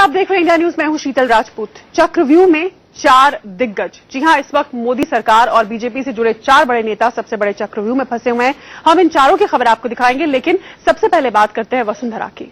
आप देख रहे हैं इंडिया न्यूज। मैं हूं शीतल राजपूत। चक्रव्यूह में 4 दिग्गज। जी हां, इस वक्त मोदी सरकार और बीजेपी से जुड़े 4 बड़े नेता सबसे बड़े चक्रव्यूह में फंसे हुए हैं। हम इन चारों की खबर आपको दिखाएंगे, लेकिन सबसे पहले बात करते हैं वसुंधरा की।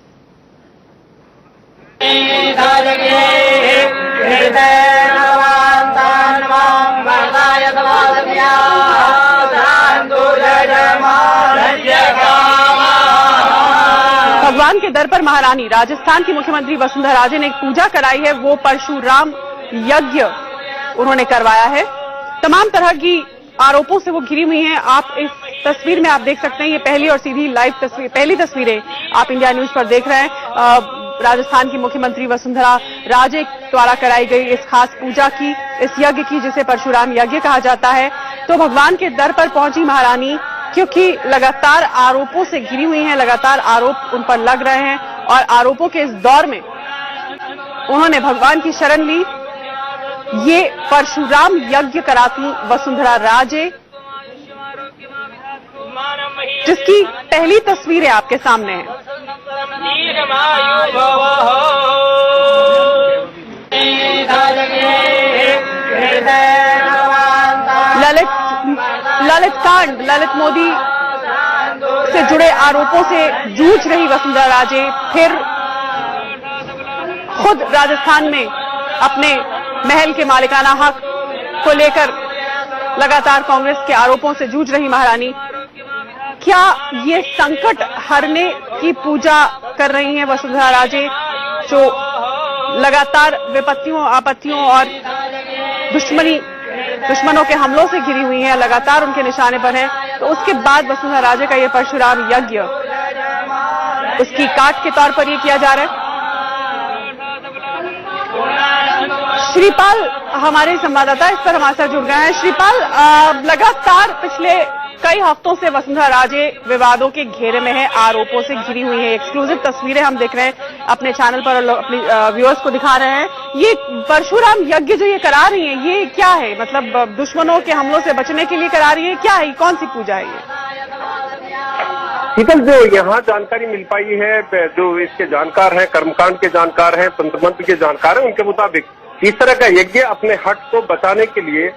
भगवान के दर पर महारानी राजस्थान की मुख्यमंत्री वसुंधरा राजे ने एक पूजा कराई है। वो परशुराम यज्ञ उन्होंने करवाया है। तमाम तरह की आरोपों से वो घिरी हुई हैं। आप इस तस्वीर में आप देख सकते हैं, ये पहली और सीधी लाइव तस्वीर, पहली तस्वीरें आप इंडिया न्यूज पर देख रहे हैं। राजस्थान की मुख्यमंत्री वसुंधरा राजे द्वारा कराई गई इस खास पूजा की, इस यज्ञ की, जिसे परशुराम यज्ञ कहा जाता है। तो भगवान के दर पर पहुंची महारानी, क्योंकि लगातार आरोपों से घिरी हुई हैं, लगातार आरोप उन पर लग रहे हैं और आरोपों के इस दौर में उन्होंने भगवान की शरण ली। ये परशुराम यज्ञ कराती वसुंधरा राजे, जिसकी पहली तस्वीरें आपके सामने हैं। ललित मोदी से जुड़े आरोपों से जूझ रही वसुंधरा राजे फिर खुद राजस्थान में अपने महल के मालिकाना हक को लेकर लगातार कांग्रेस के आरोपों से जूझ रही महारानी। क्या ये संकट हरने की पूजा कर रही हैं वसुंधरा राजे, जो लगातार विपत्तियों, आपत्तियों और दुश्मनों के हमलों से घिरी हुई हैं, लगातार उनके निशाने पर हैं। तो उसके बाद वसुंधरा राजे का ये परशुराम यज्ञ उसकी काट के तौर पर ये किया जा रहा है। श्रीपाल हमारे संवाददाता इस पर हमारे साथ जुड़ गए हैं। श्रीपाल, लगातार पिछले कई हफ्तों से वसुंधरा राजे विवादों के घेरे में है, आरोपों से घिरी हुई है। एक्सक्लूसिव तस्वीरें हम देख रहे हैं अपने चैनल पर और अपने व्यूअर्स को दिखा रहे हैं। ये परशुराम यज्ञ जो ये करा रही है, ये क्या है? मतलब दुश्मनों के हमलों से बचने के लिए करा रही है, क्या है, कौन सी पूजा है ये? शीतल, जो यहाँ जानकारी मिल पाई है, जो इसके जानकार हैं, कर्मकांड के जानकार हैं, तंत्र मंत्र के जानकार हैं, उनके मुताबिक इस तरह का यज्ञ अपने हट को बचाने के लिए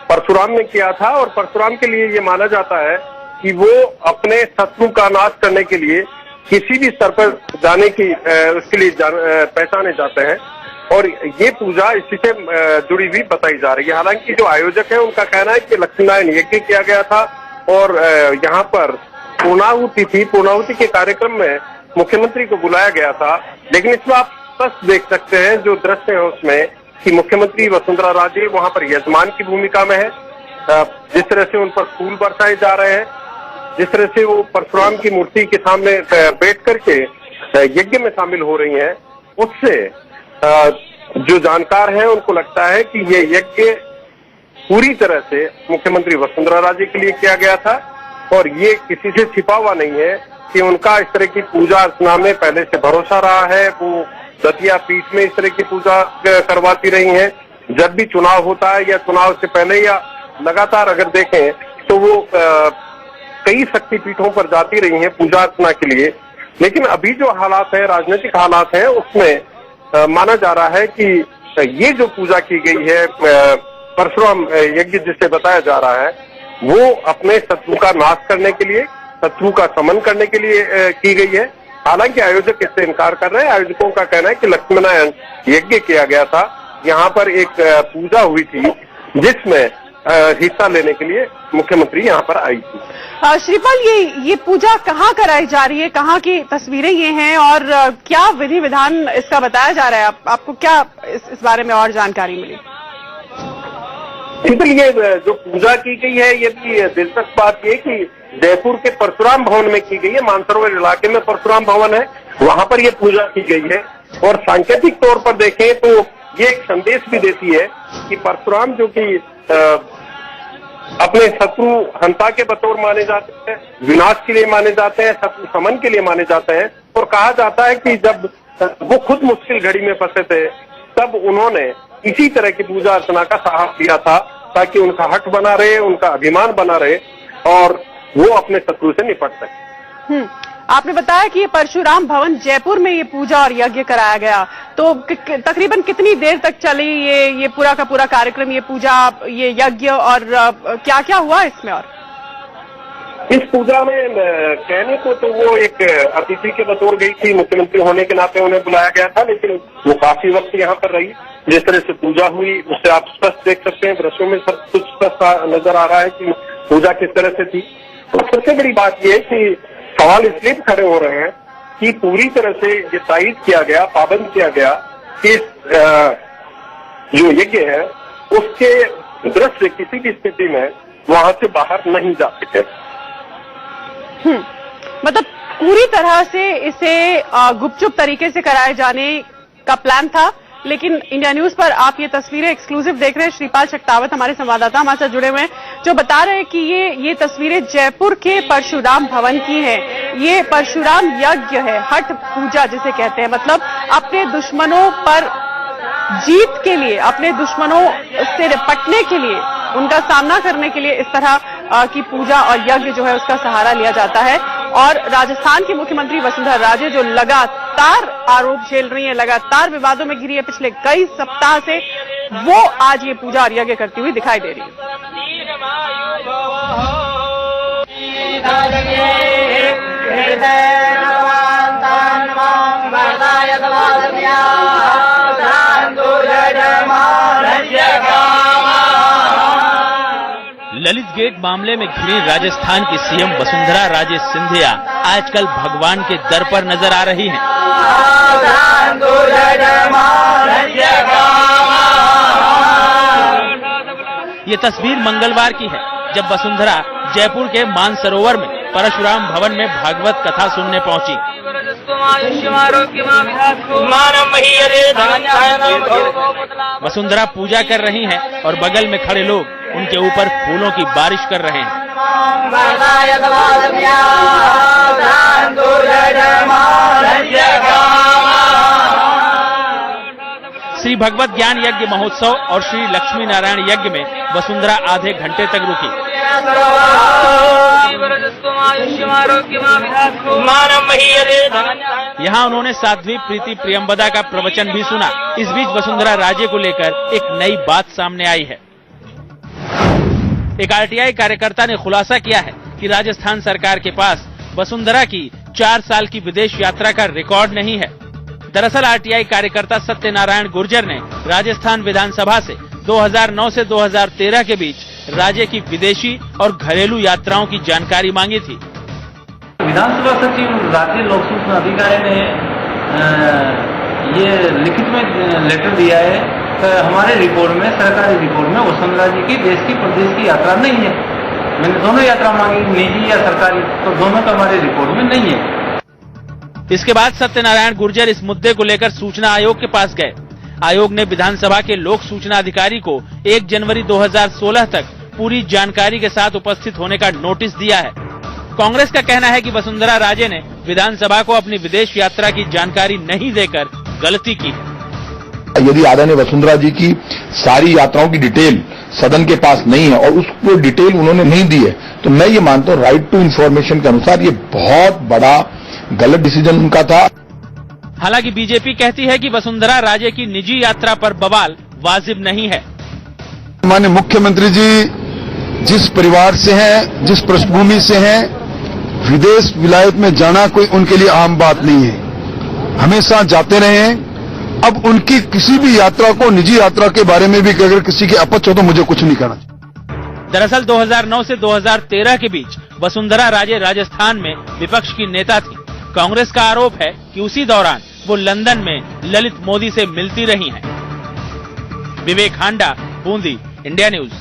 परशुराम ने किया था। और परशुराम के लिए ये माना जाता है कि वो अपने शत्रु का नाश करने के लिए किसी भी स्तर पर जाने की उसके लिए पहचाने जाते हैं। और ये पूजा इसी से जुड़ी हुई बताई जा रही है। हालांकि जो आयोजक है उनका कहना है कि लक्ष्मीनारायण यज्ञ किया गया था और यहाँ पर पूर्णाहुति थी। पूर्णाहुति के कार्यक्रम में मुख्यमंत्री को बुलाया गया था। लेकिन इसमें आप स्पष्ट देख सकते हैं जो दृश्य है उसमें कि मुख्यमंत्री वसुंधरा राजे वहां पर यजमान की भूमिका में है। जिस तरह से उन पर फूल बरसाए जा रहे हैं, जिस तरह से वो परशुराम की मूर्ति के सामने बैठ करके यज्ञ में शामिल हो रही हैं, उससे जो जानकार हैं उनको लगता है कि ये यज्ञ पूरी तरह से मुख्यमंत्री वसुंधरा राजे के लिए किया गया था और ये किसी से छिपा हुआ नहीं है कि उनका इस तरह की पूजा अर्चना में पहले से भरोसा रहा है। वो दतिया पीठ में इस तरह की पूजा करवाती रही हैं। जब भी चुनाव होता है या चुनाव से पहले या लगातार अगर देखें तो वो कई शक्तिपीठों पर जाती रही हैं पूजा अर्चना के लिए। लेकिन अभी जो हालात है, राजनीतिक हालात है, उसमें माना जा रहा है कि ये जो पूजा की गई है परशुराम यज्ञ जिसे बताया जा रहा है, वो अपने शत्रु का नाश करने के लिए, शत्रु का शमन करने के लिए की गई है। हालांकि आयोजक इससे इनकार कर रहे हैं। आयोजकों का कहना है कि लक्ष्मीनारायण यज्ञ किया गया था। यहाँ पर एक पूजा हुई थी जिसमें हिस्सा लेने के लिए मुख्यमंत्री यहाँ पर आई थी। श्रीपाल, ये पूजा कहाँ कराई जा रही है, कहाँ की तस्वीरें ये हैं और क्या विधि विधान इसका बताया जा रहा है? आपको क्या इस बारे में और जानकारी मिली? ये जो पूजा की गई है, ये भी दिलचस्प बात ये कि जयपुर के परशुराम भवन में की गई है। मानसरोवर इलाके में परशुराम भवन है, वहां पर यह पूजा की गई है। और सांकेतिक तौर पर देखें तो ये एक संदेश भी देती है कि परशुराम जो कि अपने शत्रु हंता के बतौर माने जाते हैं, विनाश के लिए माने जाते हैं, शत्रु शमन के लिए माने जाते हैं। और कहा जाता है कि जब वो खुद मुश्किल घड़ी में फंसे थे तब उन्होंने इसी तरह की पूजा अर्चना का साहस दिया था ताकि उनका हक बना रहे, उनका अभिमान बना रहे और वो अपने शत्रु से निपट सके। आपने बताया कि ये परशुराम भवन जयपुर में ये पूजा और यज्ञ कराया गया, तो तकरीबन कितनी देर तक चली ये पूरा का पूरा कार्यक्रम, ये पूजा, ये यज्ञ, और क्या क्या हुआ इसमें? और इस पूजा में कहने को तो वो एक अतिथि के बतौर गई थी, मुख्यमंत्री होने के नाते उन्हें बुलाया गया था, लेकिन वो काफी वक्त यहाँ पर रही। जिस तरह से पूजा हुई उससे आप स्पष्ट देख सकते हैं, दृश्यों में सब कुछ स्पष्ट नजर आ रहा है कि पूजा किस तरह से थी। तो सबसे बड़ी बात यह है कि सवाल इसलिए खड़े हो रहे हैं कि पूरी तरह से ये तायद किया गया, पाबंद किया गया कि जो यज्ञ है उसके दृश्य किसी भी स्थिति में वहां से बाहर नहीं जा सके। मतलब पूरी तरह से इसे गुपचुप तरीके से कराए जाने का प्लान था, लेकिन इंडिया न्यूज पर आप ये तस्वीरें एक्सक्लूसिव देख रहे हैं। श्रीपाल शक्तावत हमारे संवाददाता हमारे साथ जुड़े हुए हैं, जो बता रहे हैं कि ये तस्वीरें जयपुर के परशुराम भवन की हैं। ये परशुराम यज्ञ है, हठ पूजा जिसे कहते हैं, मतलब अपने दुश्मनों पर जीत के लिए, अपने दुश्मनों से निपटने के लिए, उनका सामना करने के लिए इस तरह की पूजा और यज्ञ जो है उसका सहारा लिया जाता है। और राजस्थान की मुख्यमंत्री वसुंधरा राजे जो लगातार आरोप झेल रही है, लगातार विवादों में घिरी है पिछले कई सप्ताह से, वो आज ये पूजा और यज्ञ करती हुई दिखाई दे रही ललित गेट मामले में घिरी राजस्थान की सीएम वसुंधरा राजे सिंधिया आजकल भगवान के दर पर नजर आ रही हैं। ये तस्वीर मंगलवार की है, जब वसुंधरा जयपुर के मानसरोवर में परशुराम भवन में भागवत कथा सुनने पहुंची। वसुंधरा पूजा कर रही हैं और बगल में खड़े लोग उनके ऊपर फूलों की बारिश कर रहे हैं। श्री भगवत ज्ञान यज्ञ महोत्सव और श्री लक्ष्मी नारायण यज्ञ में वसुंधरा आधे घंटे तक रुकी। यहाँ उन्होंने साध्वी प्रीति प्रियंवदा का प्रवचन भी सुना। इस बीच वसुंधरा राजे को लेकर एक नई बात सामने आई है। एक आरटीआई कार्यकर्ता ने खुलासा किया है कि राजस्थान सरकार के पास वसुंधरा की 4 साल की विदेश यात्रा का रिकॉर्ड नहीं है। दरअसल आरटीआई कार्यकर्ता सत्यनारायण गुर्जर ने राजस्थान विधानसभा से 2009 से 2013 के बीच राज्य की विदेशी और घरेलू यात्राओं की जानकारी मांगी थी। विधानसभा सचिव राज्य लोक सूचना अधिकारी ने ये लिखित में लेटर दिया है कि हमारे रिपोर्ट में, सरकारी रिपोर्ट में वसुंधरा जी की देश की प्रदेश की यात्रा नहीं है। मैंने दोनों यात्रा मांगी, निजी या सरकारी, तो दोनों का हमारे रिपोर्ट में नहीं है। इसके बाद सत्यनारायण गुर्जर इस मुद्दे को लेकर सूचना आयोग के पास गए। आयोग ने विधानसभा के लोक सूचना अधिकारी को 1 जनवरी 2016 तक पूरी जानकारी के साथ उपस्थित होने का नोटिस दिया है। कांग्रेस का कहना है कि वसुंधरा राजे ने विधानसभा को अपनी विदेश यात्रा की जानकारी नहीं देकर गलती की है। यदि आदरणीय वसुंधरा जी की सारी यात्राओं की डिटेल सदन के पास नहीं है और उसको डिटेल उन्होंने नहीं दी है, तो मैं ये मानता हूँ राइट टू इन्फॉर्मेशन के अनुसार ये बहुत बड़ा गलत डिसीजन उनका था। हालांकि बीजेपी कहती है कि वसुंधरा राजे की निजी यात्रा पर बवाल वाजिब नहीं है। माननीय मुख्यमंत्री जी जिस परिवार से हैं, जिस पृष्ठभूमि से हैं, विदेश विलायत में जाना कोई उनके लिए आम बात नहीं है, हमेशा जाते रहे हैं। अब उनकी किसी भी यात्रा को, निजी यात्रा के बारे में भी अगर किसी की अपच हो तो मुझे कुछ नहीं करना चाहिए। दरअसल 2009 से 2013 के बीच वसुंधरा राजे राजस्थान में विपक्ष की नेता थी। कांग्रेस का आरोप है कि उसी दौरान वो लंदन में ललित मोदी से मिलती रही हैं। विवेक हांडा, बूंदी, इंडिया न्यूज।